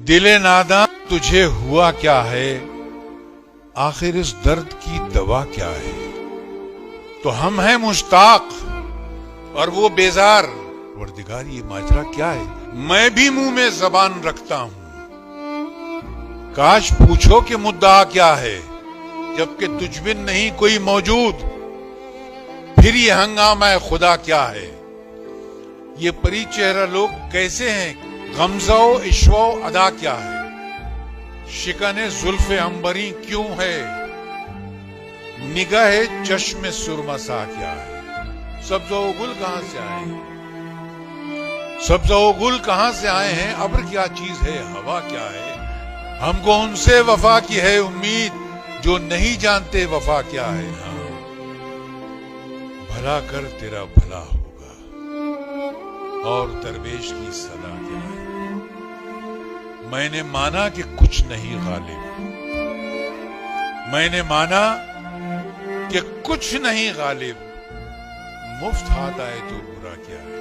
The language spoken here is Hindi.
दिले नादां तुझे हुआ क्या है, आखिर इस दर्द की दवा क्या है। तो हम हैं मुश्ताक और वो बेजार, वर्दिगार ये माजरा क्या है। मैं भी मुंह में जबान रखता हूं, काश पूछो कि मुद्दा क्या है, जबकि तुझ बिन नहीं कोई मौजूद, फिर ये हंगामा खुदा क्या है। ये परी चेहरा लोग कैसे हैं, गमज़ो इश्वो अदा क्या है। शिकने जुल्फे अंबरी क्यों है, निगाहे चश्मे सुरमा सा क्या है। सब्ज़ो गुल कहां से आए, सब्ज़ो गुल कहां से आए हैं, अब्र क्या चीज है, हवा क्या है। हमको उनसे वफा की है उम्मीद, जो नहीं जानते वफा क्या है। हाँ, भला कर तेरा भला होगा, और दरवेश की सदा क्या है। मैंने माना कि कुछ नहीं गालिब, मैंने माना कि कुछ नहीं गालिब, मुफ्त हाथ आए तो बुरा क्या है।